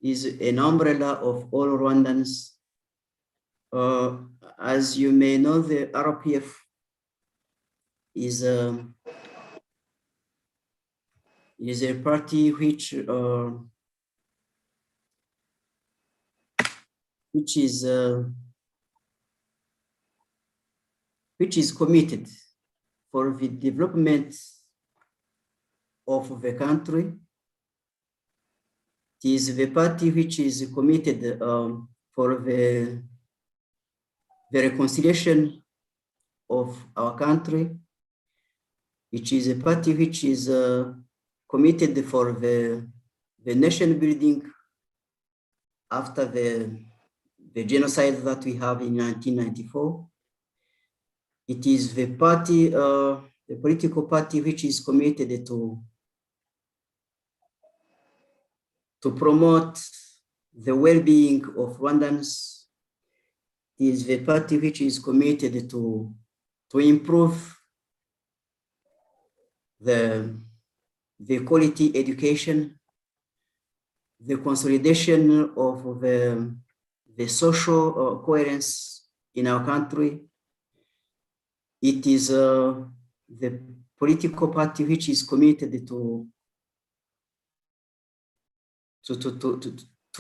is an umbrella of all Rwandans. As you may know, the RPF is a party which is committed for the development of the country. It is the party which is committed for the reconciliation of our country. It is a party which is committed for the nation building after the genocide that we have in 1994. It is the party, the political party which is committed to promote the well-being of Rwandans. It is the party which is committed to improve the quality education, the consolidation of the the social coherence in our country. It is the political party which is committed to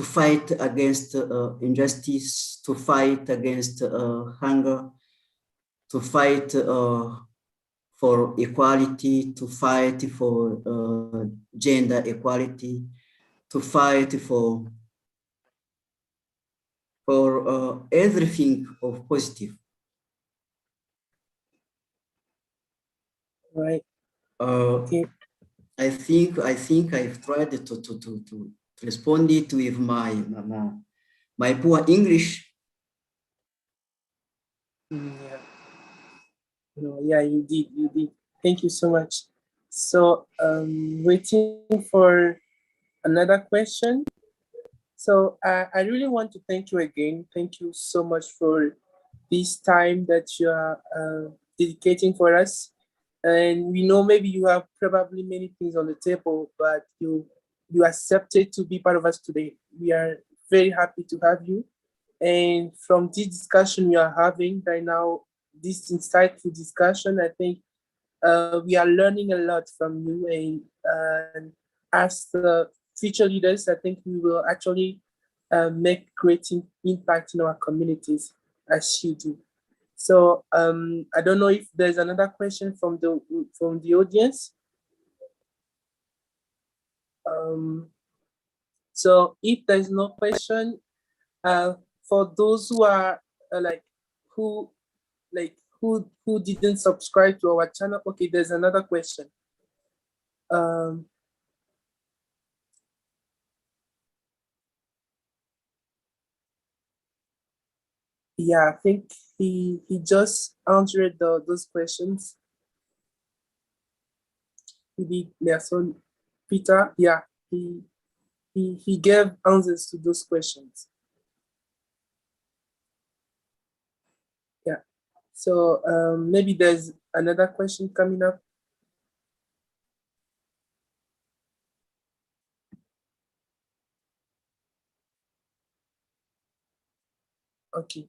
fight against injustice, to fight against hunger, to fight for equality, to fight for gender equality, to fight for everything of positive. Right. I think I've tried to respond it with my poor English. Yeah. No, yeah, you did. Thank you so much. So waiting for another question. So I really want to thank you again. Thank you so much for this time that you are dedicating for us. And we know maybe you have probably many things on the table, but you accepted to be part of us today. We are very happy to have you. And from this discussion we are having right now, this insightful discussion, I think we are learning a lot from you. And as the future leaders, I think we will actually make great impact in our communities as you do. So I don't know if there's another question from the audience. So if there's no question, for those who are who didn't subscribe to our channel, okay, there's another question. Yeah, I think he just answered those questions. He did, Nelson Peter. Yeah, he gave answers to those questions. Yeah. So maybe there's another question coming up. Okay.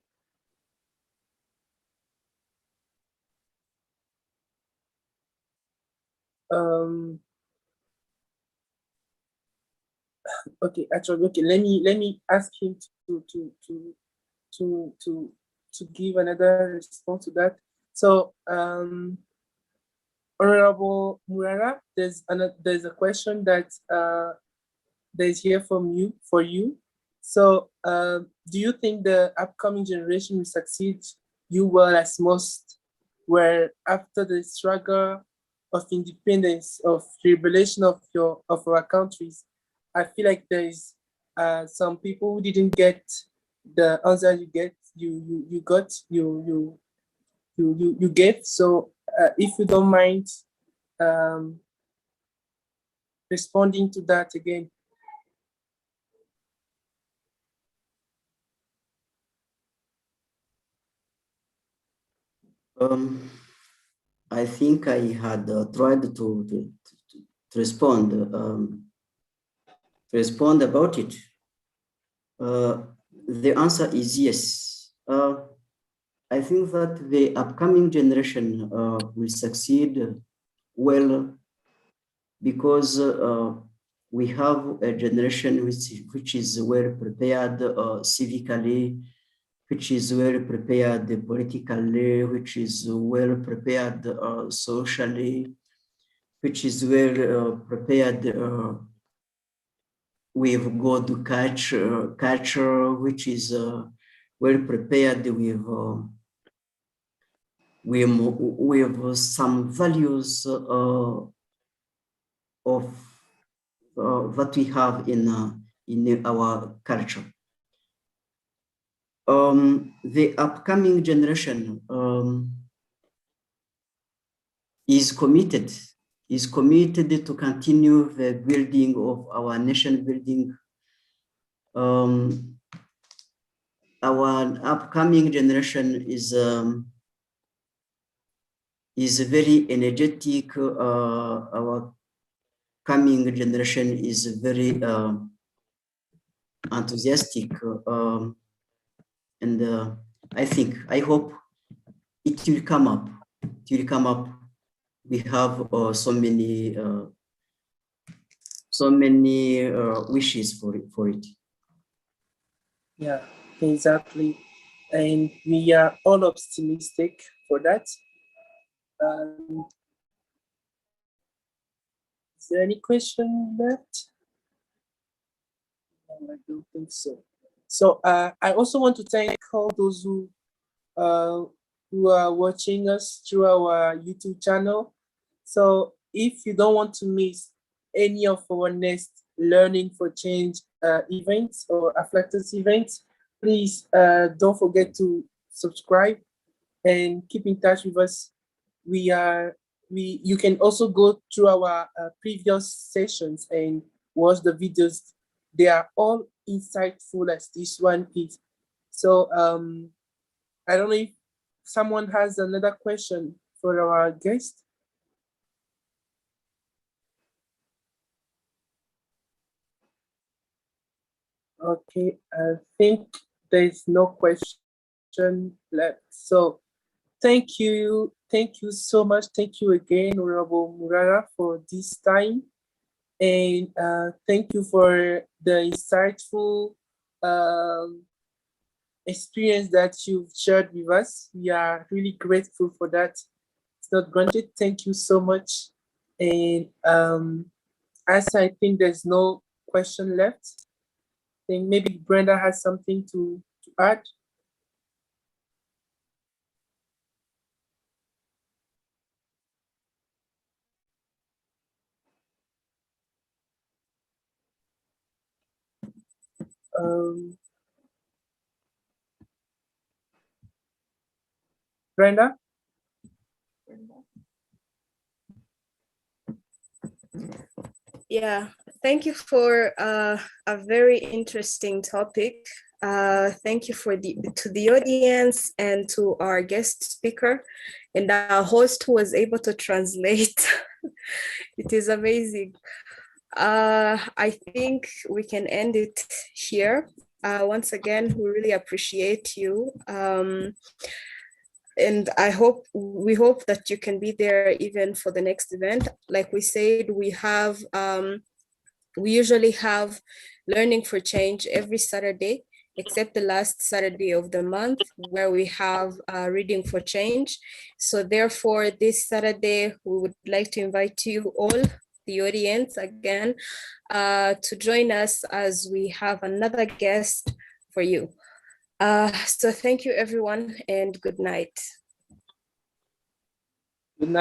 Okay, actually, okay, let me ask him to give another response to that. So Honorable Murara, there's a question that there's here for you. So do you think the upcoming generation will succeed you well as most, where after the struggle of independence, of liberation of our countries, I feel like there is some people who didn't get the answer you gave. So if you don't mind responding to that again. I think I had tried to respond about it. The answer is yes. I think that the upcoming generation will succeed well because we have a generation which is well prepared civically, which is well prepared politically, which is well prepared socially, which is well prepared with good culture, which is well prepared with some values of that we have in our culture. The upcoming generation is committed to continue the building of our nation building. Our upcoming generation is very energetic. Our coming generation is very enthusiastic. And I hope it will come up. It will come up. We have so many wishes for it. Yeah, exactly. And we are all optimistic for that. Is there any question left? No, I don't think so. So I also want to thank all those who are watching us through our YouTube channel. So if you don't want to miss any of our next Learning for Change events or Afflectus events, please don't forget to subscribe and keep in touch with us. You can also go through our previous sessions and watch the videos. They are all insightful as this one is. So I don't know if someone has another question for our guest. Okay, I think there's no question left. So thank you so much. Thank you again, Honorable Murara, for this time. And thank you for the insightful experience that you've shared with us. We are really grateful for that. It's not granted. Thank you so much. And as I think there's no question left, I think maybe Brenda has something to add. Brenda? Yeah, thank you for a very interesting topic. Thank you to the audience and to our guest speaker and our host who was able to translate. It is amazing. I think we can end it here. Once again, we really appreciate you. And we hope that you can be there even for the next event. Like we said, we usually have Learning for Change every Saturday, except the last Saturday of the month where we have Reading for Change. So therefore, this Saturday, we would like to invite you all, the audience again, to join us as we have another guest for you. So thank you everyone and good night.